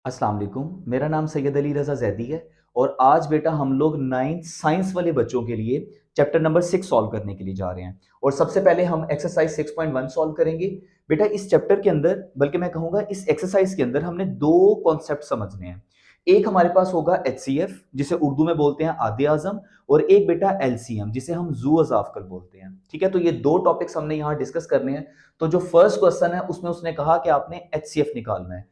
अस्सलाम वालेकुम। मेरा नाम सैयद अली रज़ा ज़ैदी है और आज बेटा हम लोग 9th साइंस वाले बच्चों के लिए चैप्टर नंबर 6 सॉल्व करने के लिए जा रहे हैं। और सबसे पहले हम एक्सरसाइज 6.1 सॉल्व करेंगे। बेटा इस चैप्टर के अंदर, बल्कि मैं कहूँगा इस एक्सरसाइज के अंदर हमने दो कॉन्सेप्ट समझने हैं। एक हमारे पास होगा एचसीएफ, जिसे उर्दू में बोलते हैं आदे आज़म, और एक बेटा एलसीएम, जिसे हम ज़ू अज़ाफ़कल बोलते हैं। ठीक है, तो ये दो टॉपिक्स हमने यहाँ डिस्कस करने हैं। तो जो फर्स्ट क्वेश्चन है उसमें उसने कहा कि आपने एचसीएफ निकालना है।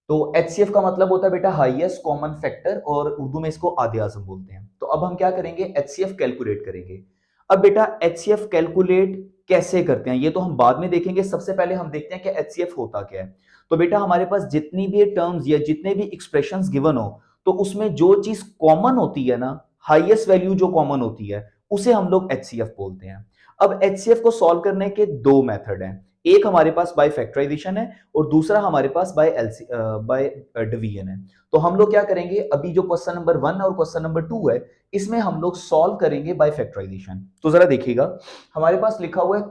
तो एचसीएफ का मतलब होता है बेटा हाईएस्ट कॉमन फैक्टर, और उर्दू में इसको आदे आज़म बोलते हैं। तो अब हम क्या करेंगे, एचसीएफ कैलकुलेट करेंगे। अब बेटा एचसीएफ कैलकुलेट कैसे करते हैं ये तो हम बाद में देखेंगे। सबसे पहले हम देखते हैं कि एचसीएफ होता क्या है। तो बेटा हमारे पास जितनी भी टर्म्स या जितने भी एक्सप्रेशंस गिवन हो, तो उसमें जो चीज कॉमन होती है ना, हाईएस्ट वैल्यू जो कॉमन होती है, उसे हम लोग एचसीएफ बोलते हैं। अब एचसीएफ को सॉल्व करने के दो मेथड हैं। एक हमारे पास बाय फैक्टराइजेशन है और दूसरा हमारे पास बाय डिवीजन है। तो हम लोग क्या करेंगे, अभी जो क्वेश्चन नंबर 1 और क्वेश्चन नंबर 2 है, इसमें हम लोग सॉल्व करेंगे बाय फैक्टराइजेशन। तो जरा देखिएगा, हमारे पास लिखा हुआ है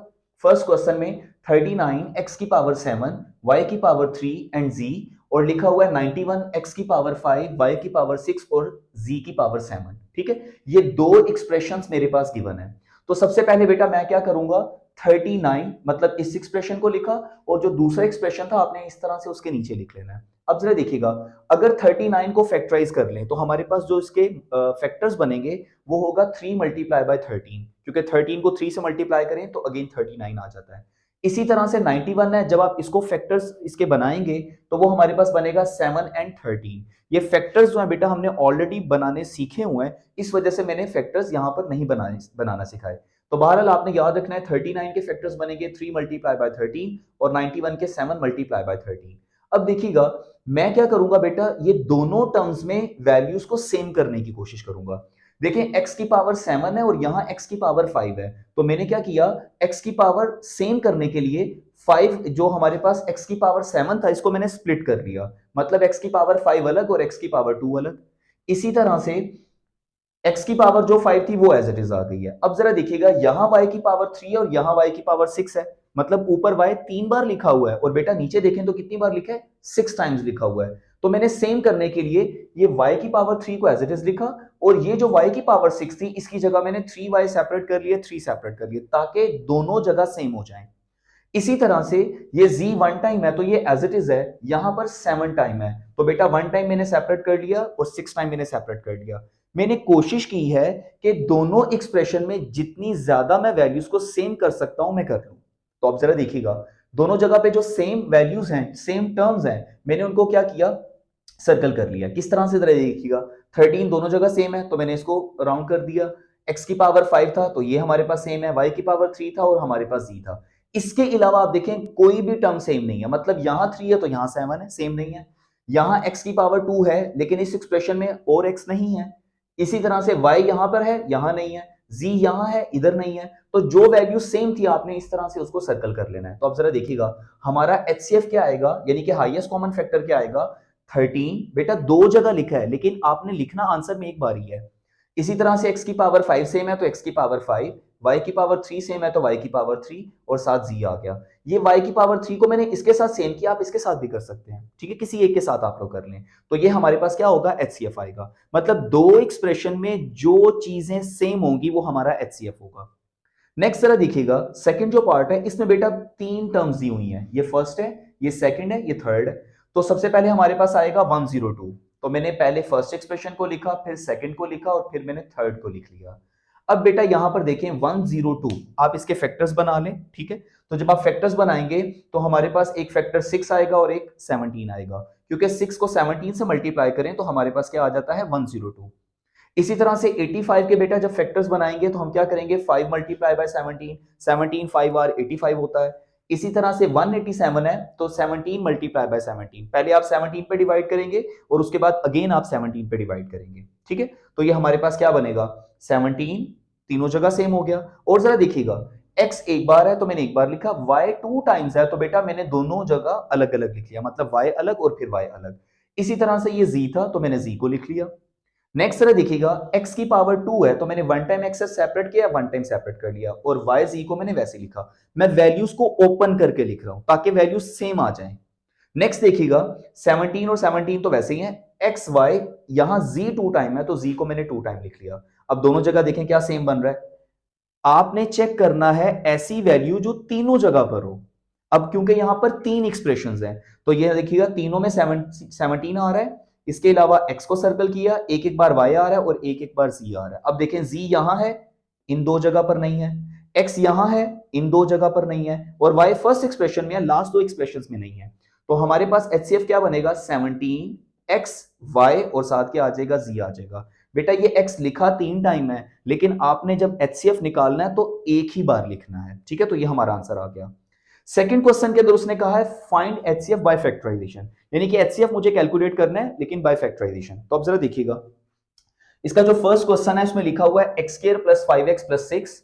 फर्स्ट क्वेश्चन में 39 एक्स की पावर 7 वाई की पावर 3 एंड जी, और लिखा हुआ है 91 एक्स की पावर 5 वाई की पावर 6 और जी की पावर 7। ठीक है, ये दो एक्सप्रेशंस मेरे पास गिवन है। तो सबसे पहले बेटा मैं क्या करूंगा, 39 मतलब इस एक्सप्रेशन को लिखा, और जो दूसरा एक्सप्रेशन था आपने इस तरह से उसके नीचे लिख लेना है। अब जरा देखिएगा, अगर 39 को फैक्टराइज कर लें तो हमारे पास जो इसके फैक्टर्स बनेंगे वो होगा 3 मल्टीप्लाई बाय 13, क्योंकि 13 को 3 से मल्टीप्लाई करें तो अगेन 39 आ जाता है। इसी तरह से 91 है, जब आप इसको फैक्टर्स इसके बनाएंगे तो वो हमारे पास बनेगा 7 एंड 13। ये फैक्टर्स जो है बेटा हमने ऑलरेडी बनाने सीखे हुए हैं, इस वजह से मैंने फैक्टर्स यहां पर नहीं बनाना सिखाए। तो बहरहाल आपने याद रखना है 39 के फैक्टर्स बनेंगे 3 मल्टीप्लाई बाय 13 और 91 के 7 मल्टीप्लाई बाय 13। अब देखिएगा, मैं क्या करूंगा बेटा, ये दोनों टर्म्स में वैल्यूज को सेम करने की कोशिश करूंगा। देखें x की पावर 7 है और यहां x की पावर 5 है, तो मैंने क्या किया, x की पावर सेम करने के लिए 5 जो हमारे पास x की पावर 7 था इसको मैंने स्प्लिट कर लिया, मतलब x की पावर 5 अलग और x की पावर 2 अलग। इसी तरह से x की पावर जो 5 थी वो एज इट इज आ गई है। अब जरा देखिएगा, यहां y की पावर 3 है और यहां y की पावर 6 है, मतलब ऊपर y 3 बार लिखा हुआ है और बेटा नीचे देखें तो कितनी बार लिखा है, 6 टाइम्स लिखा हुआ है। तो मैंने सेम करने के लिए ये y की पावर 3 को एज इट इज लिखा, और ये जो y की पावर 6 थी इसकी जगह मैंने 3y सेपरेट कर लिए, 3 सेपरेट कर लिए, ताकि दोनों जगह सेम हो जाए। इसी तरह से ये z 1 टाइम है तो ये एज इट इज है, यहां पर 7 टाइम है, तो बेटा 1 टाइम मैंने सेपरेट कर लिया और 6 टाइम मैंने सेपरेट कर लिया। मैंने कोशिश की है कि दोनों एक्सप्रेशन में जितनी ज्यादा मैं वैल्यूज को सेम कर सकता हूं मैं कर लूं। तो अब जरा देखिएगा, दोनों जगह पे जो सेम वैल्यूज हैं, सेम टर्म्स हैं, मैंने उनको क्या किया, सर्कल कर लिया। किस तरह से, जरा देखिएगा, 13 दोनों जगह सेम है तो मैंने इसको राउंड कर दिया। x की पावर 5 था तो ये हमारे पास सेम है, y की पावर 3 था और हमारे पास z था। इसके अलावा आप देखें कोई भी टर्म सेम नहीं है, मतलब यहां 3 है तो यहां 7 है, सेम नहीं है। यहां x की पावर 2 है लेकिन इस एक्सप्रेशन में और x नहीं है। इसी तरह से y यहां पर है, यहां नहीं है, z यहां है, इधर नहीं है। तो जो वैल्यू सेम थी आपने इस तरह से उसको सर्कल कर लेना है। तो अब जरा देखिएगा, हमारा एचसीएफ क्या आएगा, यानी कि हाईएस्ट कॉमन फैक्टर क्या आएगा, 13। बेटा दो जगह लिखा है लेकिन आपने लिखना आंसर में एक बार ही है। इसी तरह से x की पावर 5 सेम है तो x की पावर 5, y की पावर 3 सेम है तो y की पावर 3, और साथ z आ गया। ये y की पावर 3 को मैंने इसके साथ सेम किया, आप इसके साथ भी कर सकते हैं, ठीक है, किसी एक के साथ आप लोग कर लें। तो ये हमारे पास क्या होगा, एचसीएफ आएगा। मतलब दो एक्सप्रेशन में जो चीजें सेम होंगी वो हमारा एचसीएफ होगा। नेक्स्ट जरा देखिएगा, सेकंड जो पार्ट है इसमें बेटा तीन टर्म्स दी हुई हैं, ये फर्स्ट है, ये सेकंड है, ये थर्ड है। तो सबसे पहले हमारे पास आएगा 102, तो मैंने पहले फर्स्ट एक्सप्रेशन को लिखा, फिर सेकंड को लिखा और फिर मैंने थर्ड को लिख लिया। अब बेटा यहां पर देखें 102, आप इसके फैक्टर्स बना लें, ठीक है। तो जब आप फैक्टर्स बनाएंगे तो हमारे पास एक फैक्टर 6 आएगा और एक 17 आएगा, क्योंकि 6 को 17 से मल्टीप्लाई करें तो हमारे पास क्या आ जाता है, 102। इसी तरह से 85 के बेटा जब फैक्टर्स बनाएंगे तो हम क्या करेंगे, 5 मल्टीप्लाई बाय 17, 17 5 बार 85 होता है। इसी तरह से 187 है तो 17 मल्टीप्लाई बाय 17, पहले आप 17 पे डिवाइड करेंगे और उसके बाद अगेन आप 17 पे डिवाइड करेंगे, ठीक है। तो ये हमारे पास क्या बनेगा, 17, तीनों जगह सेम हो गया। और जरा देखिएगा, x एक बार है तो मैंने एक बार लिखा, y 2 टाइम्स है तो बेटा मैंने दोनों जगह अलग अलग लिख लिया, मतलब y अलग और फिर y अलग। इसी तरह से ये z था तो मैंने z को लिख लिया। नेक्स्ट जरा देखिएगा, x की पावर 2 है तो मैंने वन टाइम x से सेपरेट किया, वन टाइम सेपरेट कर लिया, और y z को मैंने वैसे लिखा। मैं वैल्यूज को ओपन करके लिख रहा हूं ताकि वैल्यूज सेम आ जाएं। नेक्स्ट देखिएगा 17 और 17 तो वैसे ही है, एक्स वाई, यहां z 2 टाइम है तो z को मैंने 2 टाइम लिख लिया। अब दोनों जगह देखें क्या सेम बन रहा है। आपने चेक करना है ऐसी वैल्यू जो तीनों जगह पर हो। अब क्योंकि यहां पर तीन एक्सप्रेशंस हैं तो ये देखिएगा तीनों में 17 आ रहा है, इसके अलावा x को सर्कल किया, एक एक बार y आ रहा है और एक एक बार z आ रहा है। अब देखें z यहां है, इन दो जगह पर नहीं है, x यहां है, इन दो जगह पर नहीं है, और y फर्स्ट एक्सप्रेशन में है, लास्ट दो एक्सप्रेशंस में नहीं है। तो हमारे पास HCF क्या बनेगा, 17 x y और साथ के आ जाएगा z आ जाएगा। बेटा ये x लिखा 3 टाइम है, लेकिन आपने जब HCF निकालना है तो एक ही बार लिखना है, ठीक है। तो ये हमारा आंसर आ गया। सेकंड क्वेश्चन के अंदर उसने कहा है फाइंड HCF बाय फैक्टराइजेशन, यानी कि HCF मुझे कैलकुलेट करना है लेकिन बाय फैक्टराइजेशन। तो अब जरा देखिएगा, इसका जो फर्स्ट क्वेश्चन है उसमें लिखा हुआ है x square plus 5x plus 6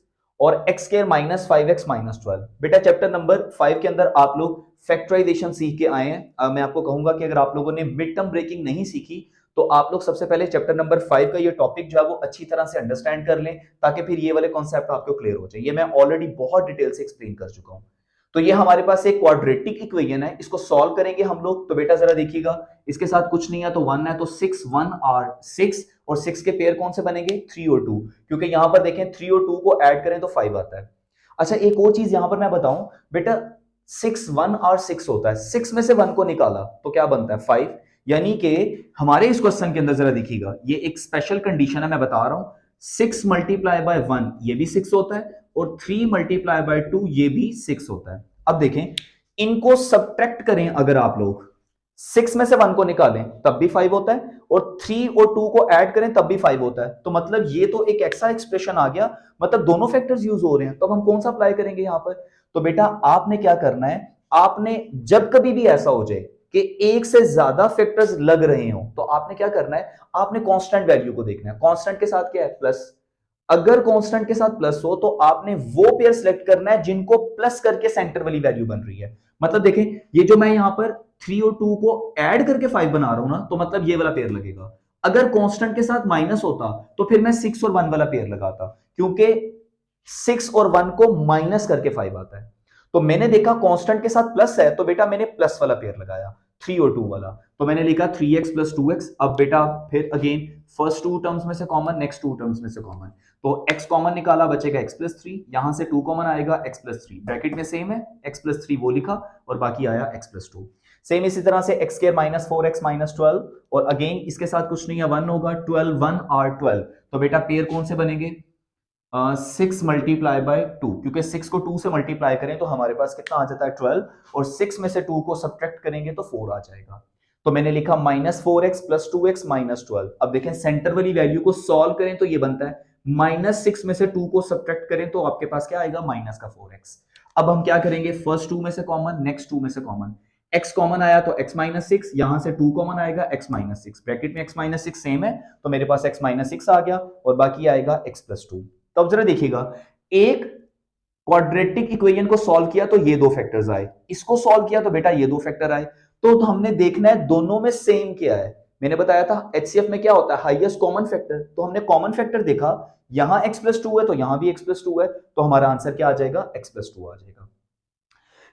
और x square minus 5x minus 12। बेटा चैप्टर नंबर 5 के अंदर आप लोग फैक्टराइजेशन सीख के आए हैं। मैं आपको कहूंगा कि अगर आप लोगों ने मिड टर्म ब्रेकिंग नहीं सीखी तो आप लोग सबसे पहले चैप्टर नंबर 5 का ये टॉपिक जो है वो अच्छी तरह से अंडरस्टैंड कर लें, ताकि फिर ये वाले कॉन्सेप्ट आपको क्लियर हो जाए। ये मैं ऑलरेडी बहुत डिटेल से एक्सप्लेन कर चुका हूं। तो ये हमारे पास एक क्वाड्रेटिक इक्वेशन है, इसको सॉल्व करेंगे हम लोग। तो बेटा जरा देखिएगा, इसके साथ कुछ नहीं है तो 1 है, तो 6 1 आर 6, और 6 के पेयर कौन से बनेंगे, 3 और 2, क्योंकि यहां पर देखें 3 और 2 को ऐड करें तो 5 आता है। अच्छा एक और चीज यहां पर मैं बताऊं, बेटा 6 1 और 6 होता है, 6 में से 1 को निकाला तो क्या बनता है 5, यानी कि हमारे इस क्वेश्चन के अंदर जरा देखिएगा, ये एक स्पेशल कंडीशन है, मैं बता रहा हूं। 6 मल्टीप्लाई बाय 1 ये भी 6 होता है, और 3 मल्टीप्लाई बाय 2 ये भी 6 होता है। अब देखें इनको सब्ट्रैक्ट करें, अगर आप लोग 6 में से 1 को निकालें तब भी 5 होता है, और 3 और 2 को ऐड करें तब भी 5 होता है। तो मतलब ये तो एक ऐसा एक्सप्रेशन आ गया, मतलब दोनों फैक्टर्स यूज हो रहे हैं। तो अब हम कौन सा अप्लाई करेंगे यहां पर। तो बेटा आपने क्या करना है, आपने जब कभी भी ऐसा हो जाए कि एक से ज्यादा फैक्टर्स लग रहे हो, तो आपने क्या करना है, आपने कांस्टेंट वैल्यू को देखना है। कांस्टेंट के साथ क्या है, प्लस। अगर कांस्टेंट के साथ प्लस हो तो आपने वो पेयर सिलेक्ट करना है जिनको प्लस करके सेंटर वाली वैल्यू बन रही है। मतलब देखें ये जो मैं यहां पर 3 और 2 को ऐड करके 5 बना रहा हूं ना, तो मतलब ये वाला पेयर लगेगा। अगर कांस्टेंट के साथ माइनस होता तो फिर मैं 6 और 1 वाला पेयर लगाता, क्योंकि 6 और 1 को माइनस करके 5 आता है। तो मैंने देखा कांस्टेंट के साथ प्लस है, तो बेटा मैंने प्लस वाला पेयर लगाया, 3 और 2 वाला। तो मैंने लिखा 3x प्लस 2x। अब बेटा फिर अगेन फर्स्ट 2 टर्म्स में से कॉमन, नेक्स्ट 2 टर्म्स में से कॉमन, तो x कॉमन निकाला, बचेगा x प्लस 3, यहां से 2 कॉमन आएगा x प्लस 3, ब्रैकेट में सेम है x प्लस 3 वो लिखा, और बाकी आया x प्लस 2। सेम इसी तरह से x square minus 4x minus 12, और अगेन इसके साथ कुछ नहीं है, 1 होगा, 12 1 आर 12। तो बेटा पेयर कौन से बनेंगे, 6 मल्टीप्लाई बाय 2, क्योंकि 6 को 2 से मल्टीप्लाई करें तो हमारे पास कितना आ जाता है 12, और 6 में से 2 को सब्ट्रैक्ट करेंगे तो 4 आ जाएगा। तो मैंने लिखा minus 4x plus 2x minus 12। अब देखें सेंटर वाली वैल्यू को सॉल्व करें तो ये बनता है माइनस 6 में से 2 को सब्ट्रैक्ट करें तो आपके पास क्या आएगा, माइनस का 4x। अब हम क्या करेंगे, फर्स्ट 2 में से कॉमन, नेक्स्ट 2 में से कॉमन, x कॉमन आया तो x माइनस 6, यहां से 2 कॉमन आएगा x माइनस 6, ब्रैकेट में x माइनस 6 सेम है, तो मेरे पास x माइनस 6 आ गया, और बाकी आएगा x प्लस 2। तो अब जरा देखिएगा, एक क्वाड्रेटिक इक्वेशन को सॉल्व किया तो ये दो फैक्टर्स आए, इसको सॉल्व किया तो बेटा ये दो फैक्टर आए। तो हमने देखना है दोनों में सेम क्या है। मैंने बताया था HCF में क्या होता है, हाईएस्ट कॉमन फैक्टर। तो हमने कॉमन फैक्टर देखा, यहां x प्लस 2 है तो यहां भी x प्लस 2 है, तो हमारा आंसर क्या आ जाएगा, x प्लस 2 आ जाएगा।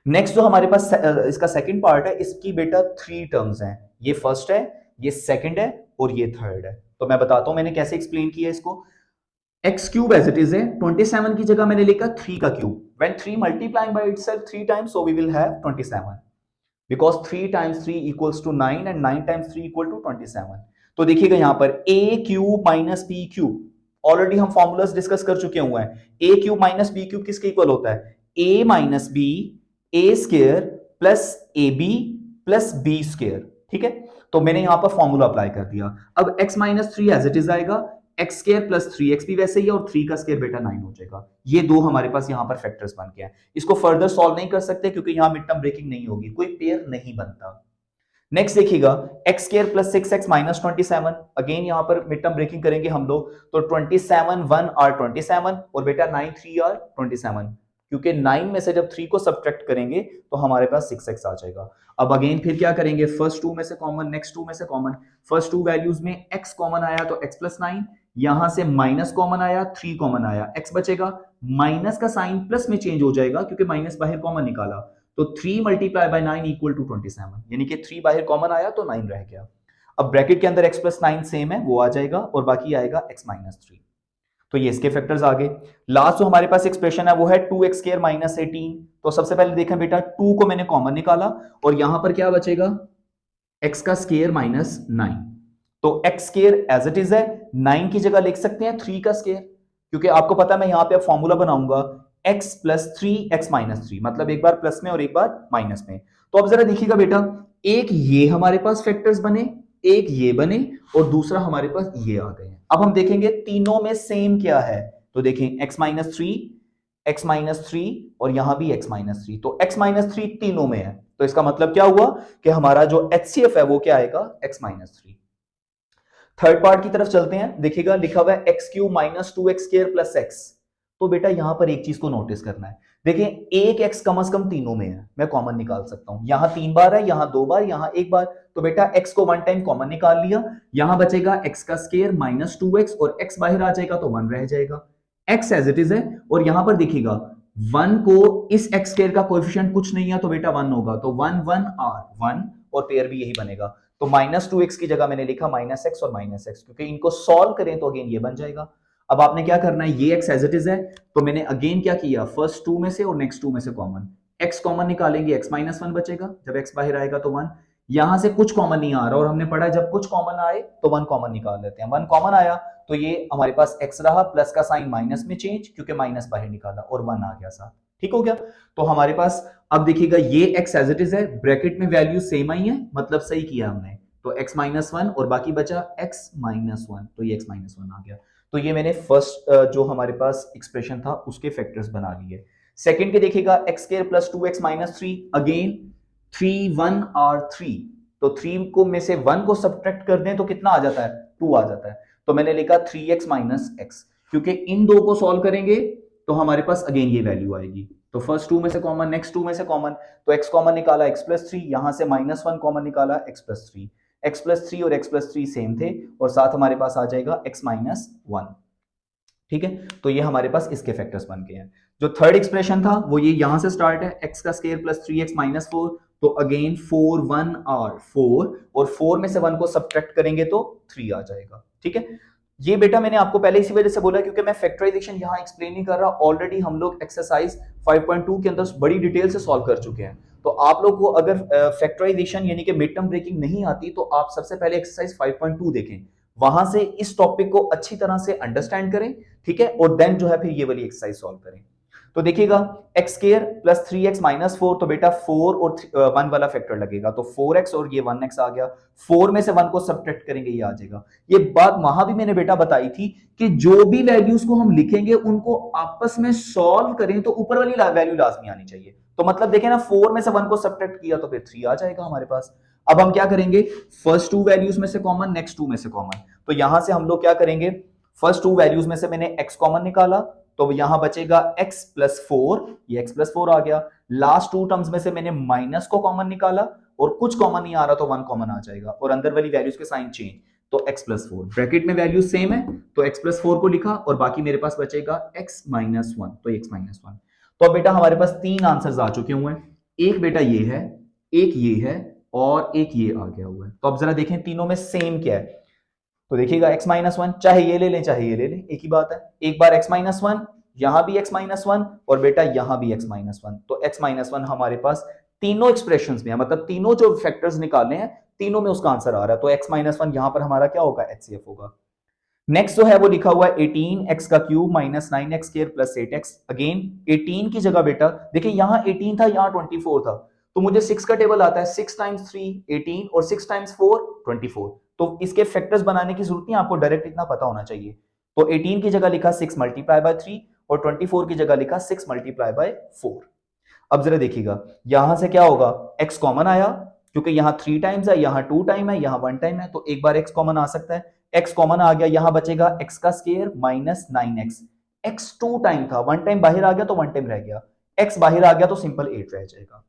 नेक्स्ट जो हमारे पास इसका सेकंड पार्ट है, इसकी बेटा 3 टर्म्स हैं, ये फर्स्ट है, ये सेकंड है, और ये थर्ड है। तो मैं बताता हूं मैंने कैसे एक्सप्लेन किया इसको। x cube as it is है, 27 की जगह मैंने लिखा 3 का cube. When 3 multiplying by itself 3 times, so we will have 27, because 3 times 3 equals to 9 and 9 times 3 equal to 27। तो देखिएगा यहां पर a cube minus B cube, already हम फॉर्मूलास डिस्कस कर चुके हुए हैं। a cube minus B cube किसके इक्वल होता है, a minus B A square plus A B plus B square, ठीक है। तो मैंने यहां पर फॉर्मूला अप्लाई कर दिया। अब x minus 3 as it is आएगा, x स्क्वायर प्लस 3x भी वैसे ही है, और 3 का स्क्वायर बेटा 9 हो जाएगा। ये दो हमारे पास यहां पर फैक्टर्स बन गए हैं। इसको फर्दर सॉल्व नहीं कर सकते क्योंकि यहां मिड टर्म ब्रेकिंग नहीं होगी, कोई पेयर नहीं बनता। नेक्स्ट देखिएगा, x square plus 6x minus 27, again यहां पर मिड टर्म ब्रेकिंग करेंगे हम लोग, तो 27 1 आर 27, और बेटा 9 3 आर 27, क्योंकि 9 में से जब 3 को सब्ट्रैक्ट करेंगे तो हमारे पास 6x आ जाएगा। अब अगेन फिर क्या करेंगे, फर्स्ट 2 में से कॉमन, नेक्स्ट 2 में से कॉमन, फर्स्ट 2 वैल्यूज में x कॉमन आया तो x प्लस 9, यहां से माइनस कॉमन आया, 3 कॉमन आया, x बचेगा, माइनस का साइन प्लस में चेंज हो जाएगा क्योंकि माइनस बाहर कॉमन निकाला, तो 3 मल्टीप्लाई बाय 9 इक्वल टू 27, यानी कि 3 बाहर कॉमन आया तो 9 रह गया। अब ब्रैकेट के अंदर x प्लस 9 सेम है, वो आ जाएगा और बाकी आएगा x माइनस 3। तो ये इसके फैक्टर्स आ गए। लास्ट जो हमारे पास एक्सप्रेशन है वो है 2x स्क्वायर माइनस 18। तो सबसे पहले देखा बेटा 2 को मैंने कॉमन निकाला और यहां पर क्या बचेगा, x का स्क्वायर माइनस 9। तो x square as it is है, 9 की जगह लिख सकते हैं 3 का स्क्वायर, क्योंकि आपको पता है मैं यहां पे अब फॉर्मूला बनाऊंगा x प्लस 3 x माइनस 3, मतलब एक बार प्लस में और एक बार माइनस में। तो अब जरा देखिएगा बेटा, एक ये हमारे पास फैक्टर्स बने, एक ये बने और दूसरा हमारे पास ये आ गए। अब हम देखेंगे तीनों में सेम क्या है। तो देखें x माइनस 3, x माइनस 3 और यहां भी x माइनस 3। तो x माइनस 3 तीनों में है, तो इसका मतलब क्या हुआ कि हमारा जो HCF है वो क्या आएगा, x माइनस 3। थर्ड पार्ट की तरफ चलते हैं। देखिएगा लिखा हुआ है x cube minus 2x square plus x। तो बेटा यहां पर एक चीज को नोटिस करना है, देखिए एक x कम से कम तीनों में है, मैं कॉमन निकाल सकता हूं। यहां 3 बार है, यहां 2 बार, यहां 1 बार। तो बेटा x को 1 टाइम कॉमन निकाल लिया, यहां बचेगा x का स्क्वायर माइनस 2x और x बाहर आ जाएगा तो 1 रह जाएगा। x एज इट इज है और यहां पर देखिएगा 1 को इस x स्क्वायर का कोएफिशिएंट कुछ नहीं है तो बेटा 1 होगा, तो 1 1 r 1 और पेयर भी यही बनेगा। तो माइनस 2x की जगह मैंने लिखा माइनस x और माइनस x, क्योंकि इनको सॉल्व करें तो अगेन ये बन जाएगा। अब आपने क्या करना है, ये x एज इट इज है तो मैंने अगेन क्या किया, फर्स्ट 2 में से और नेक्स्ट 2 में से कॉमन, x कॉमन निकालेंगे x माइनस 1 बचेगा, जब x बाहर आएगा तो 1। यहां से कुछ कॉमन नहीं आ रहा और हमने पढ़ा जब कुछ कॉमन आए तो 1 कॉमन निकाल लेते हैं। 1 कॉमन आया तो ये हमारे पास x रहा, प्लस का साइन माइनस में चेंज क्योंकि माइनस बाहर निकाला और 1 आ गया साथ। ठीक हो गया। तो हमारे पास अब देखिएगा ये x एज इट इज है, ब्रैकेट में वैल्यू सेम आई है, मतलब सही किया हमने। तो x माइनस 1 और बाकी बचा x माइनस 1, तो ये x माइनस 1 आ गया। तो ये मैंने फर्स्ट जो हमारे पास एक्सप्रेशन था उसके फैक्टर्स बना लिए। सेकंड के देखिएगा x square plus 2x minus 3, again 3 1 और 3। तो 3 को में से 1 को सब्ट्रैक्ट कर दें तो कितना आ जाता है, 2 आ जाता है। तो मैंने लिखा 3x माइनस x, क्योंकि इन दो को सॉल्व करेंगे तो हमारे पास अगेन ये वैल्यू आएगी। तो फर्स्ट 2 में से कॉमन, नेक्स्ट 2 में से कॉमन, तो x कॉमन निकाला x प्लस 3, यहां से माइनस 1 कॉमन निकाला x प्लस 3। x प्लस 3 और x प्लस 3 सेम थे और साथ हमारे पास आ जाएगा x माइनस 1। ठीक है, तो ये हमारे पास इसके फैक्टर्स बन गए हैं। जो थर्ड एक्सप्रेशन था वो ये यहां से स्टार्ट है, x का स्क्वायर प्लस 3x माइनस 4। तो अगेन 4 1 और 4 और 4 में से 1 को सब्ट्रैक्ट करेंगे तो 3 आ जाएगा। ठीक है, ये बेटा मैंने आपको पहले इसी वजह से बोला क्योंकि मैं फैक्टराइजेशन यहां एक्सप्लेन नहीं कर रहा, ऑलरेडी हम लोग एक्सरसाइज 5.2 के अंदर बड़ी डिटेल से सॉल्व कर चुके हैं। तो आप लोग को अगर फैक्टराइजेशन यानी कि मिड टर्म ब्रेकिंग नहीं आती तो आप सबसे पहले एक्सरसाइज 5.2 देखें, वहां से इस टॉपिक को अच्छी तरह से अंडरस्टैंड करें। ठीक है, और देन जो है फिर ये वाली एक्सरसाइज सॉल्व करें। तो देखिएगा x square plus 3x minus 4, तो बेटा 4 और 1 वाला फैक्टर लगेगा, तो 4x और ये 1x आ गया। 4 में से 1 को सब्ट्रैक्ट करेंगे ये आ जाएगा। ये बात वहां भी मैंने बेटा बताई थी कि जो भी वैल्यूज को हम लिखेंगे उनको आपस में सॉल्व करें तो ऊपर वाली वैल्यू लाजमी आनी चाहिए। तो मतलब देखें ना, 4 में से 1 को सब्ट्रैक्ट किया तो फिर 3 आ जाएगा हमारे पास। अब हम क्या करेंगे, फर्स्ट 2 वैल्यूज में से कॉमन, नेक्स्ट 2 में से कॉमन। तो यहां से हम लोग क्या करेंगे, फर्स्ट 2 वैल्यूज में से मैंने x कॉमन निकाला तो यहां बचेगा x प्लस 4, ये x प्लस 4 आ गया। लास्ट 2 टर्म्स में से मैंने माइनस को कॉमन निकाला और कुछ कॉमन नहीं आ रहा तो 1 कॉमन आ जाएगा और अंदर वाली वैल्यूज के साइन चेंज, तो x प्लस 4। ब्रैकेट में वैल्यू सेम है तो x प्लस 4 को लिखा और बाकी मेरे पास बचेगा x माइनस 1, तो x माइनस 1। तो अब बेटा हमारे पास 3 आंसर्स आ चुके हुए हैं, एक बेटा ये है, एक ये है और एक ये आ गया हुआ है। तो अब जरा देखें तीनों में सेम क्या है। तो देखिएगा x माइनस 1, चाहे ये ले लें चाहे ये ले लें, एक ही बात है। एक बार x माइनस 1, यहां भी x माइनस 1 और बेटा यहां भी x माइनस 1। तो x माइनस 1 हमारे पास तीनों एक्सप्रेशंस में है, मतलब तीनों जो फैक्टर्स निकाले हैं तीनों में उसका आंसर आ रहा है। तो x माइनस 1 यहां पर हमारा क्या होगा, HCF होगा। नेक्स्ट जो है वो लिखा हुआ है 18x का cube minus 9x square plus 8x। Again 18 की जगह बेटा देखिए यहां 18 था, यहां 24 था, तो मुझे 6 का टेबल आता है, 6 टाइम्स 3 18 और 6 टाइम्स 4 24। तो इसके फैक्टर्स बनाने की जरूरत नहीं, आपको डायरेक्ट इतना पता होना चाहिए। तो 18 की जगह लिखा 6 मल्टीप्लाई बाय 3 और 24 की जगह लिखा 6 मल्टीप्लाई बाय 4। अब जरा देखिएगा यहां से क्या होगा, x कॉमन आया क्योंकि यहां 3 टाइम्स है, यहां 2 टाइम है, यहां 1 टाइम है, तो एक बार x कॉमन आ सकता है। x कॉमन आ गया, यहां बचेगा x का square minus 9x। x 2 time था, 1 टाइम बाहर आ गया तो 1 टाइम रह गया, x बाहर आ गया तो सिंपल 8 रह जाएगा।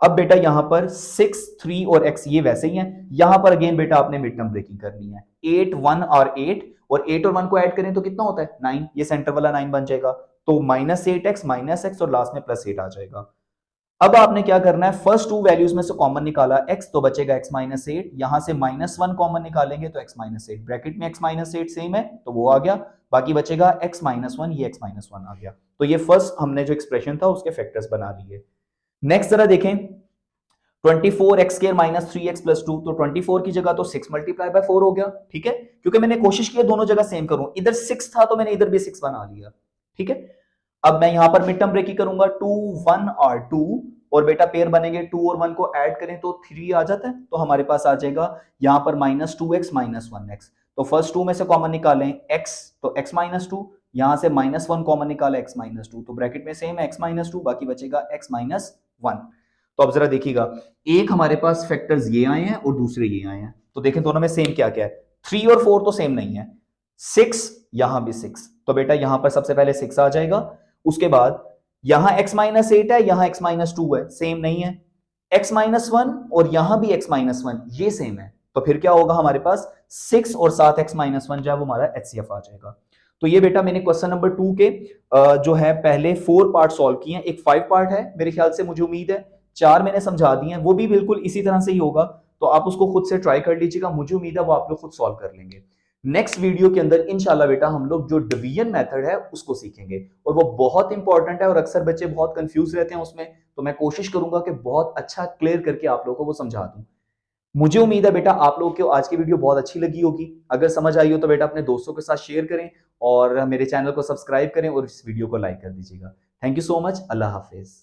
अब बेटा यहां पर 6 3 और x ये वैसे ही है, यहां पर अगेन बेटा आपने मिड टर्म ब्रेकिंग करनी है। 8 1 और 8 और 8 और 1 को ऐड करें तो कितना होता है 9, ये सेंटर वाला 9 बन जाएगा। तो माइनस 8x माइनस x और लास्ट में प्लस 8 आ जाएगा। अब आपने क्या करना है, फर्स्ट टू वैल्यूज में से कॉमन निकाला x, तो बचेगा x माइनस एट, यहां से -1 कॉमन निकालेंगे तो x माइनस एट, ब्रैकेट में x माइनस एट सेम है तो वो आ गया, बाकी बचेगा x माइनस वन, ये x माइनस वन आ गया। तो ये फर्स्ट हमने जो एक्सप्रेशन था उसके फैक्टर्स बना लिए। नेक्स्ट जरा देखें, 24x square minus 3x plus 2, तो 24 की जगह तो 6 मल्टीप्लाई बाय 4 हो गया, ठीक है, क्योंकि मैंने कोशिश की दोनों जगह सेम करूं, इधर 6 था तो मैंने इधर भी 6 बना लिया, ठीक है। अब मैं यहां पर मिड टर्म ब्रेक करूंगा, 2 1 और 2, और बेटा पेयर बनेंगे, 2 और 1 को ऐड करें तो 3 आ जाता है, तो हमारे पास आ जाएगा यहां पर -2x माइनस 1x। तो फर्स्ट 2 में से कॉमन निकालें x, तो x माइनस 2, यहां से -1 कॉमन निकाला x माइनस 2, तो ब्रैकेट में सेम है x माइनस 2, बाकी बचेगा x माइनस 1। तो अब जरा देखिएगा, एक हमारे पास फैक्टर्स ये आए हैं और दूसरे ये आए हैं, तो देखें दोनों में सेम क्या क्या है, 3 और 4 तो सेम नहीं है, 6 यहां भी 6, तो बेटा यहां पर सबसे पहले 6 आ जाएगा, उसके बाद यहां x माइनस एट है, यहां x माइनस टू है, सेम नहीं है, x माइनस वन और यहां भी x माइनस वन ये सेम है, तो फिर क्या होगा हमारे पास 6 और साथ x माइनस वन जो है वो हमारा HCF आ जाएगा। तो ये बेटा मैंने क्वेश्चन नंबर 2 के जो है पहले 4 पार्ट सॉल्व किए हैं, एक 5 पार्ट है मेरे ख्याल से, मुझे उम्मीद है 4 मैंने समझा दिए हैं, वो भी बिल्कुल इसी तरह से ही होगा, तो आप उसको खुद से ट्राई कर लीजिएगा, मुझे उम्मीद है वो आप लोग खुद सॉल्व कर लेंगे। नेक्स्ट वीडियो के अंदर इंशाल्लाह बेटा हम लोग जो डिवीजन मेथड है उसको सीखेंगे, और वो बहुत इंपॉर्टेंट है और अक्सर बच्चे बहुत कंफ्यूज रहते हैं उसमें, तो मैं कोशिश करूंगा कि बहुत अच्छा क्लियर करके आप लोगों को वो समझा दूं। मुझे उम्मीद है बेटा आप लोगों को आज की वीडियो बहुत अच्छी लगी होगी, अगर समझ आई हो तो बेटा अपने दोस्तों के साथ शेयर करें और मेरे चैनल को सब्सक्राइब करें और इस वीडियो को लाइक कर दीजिएगा। Thank you so much, Allah Hafiz.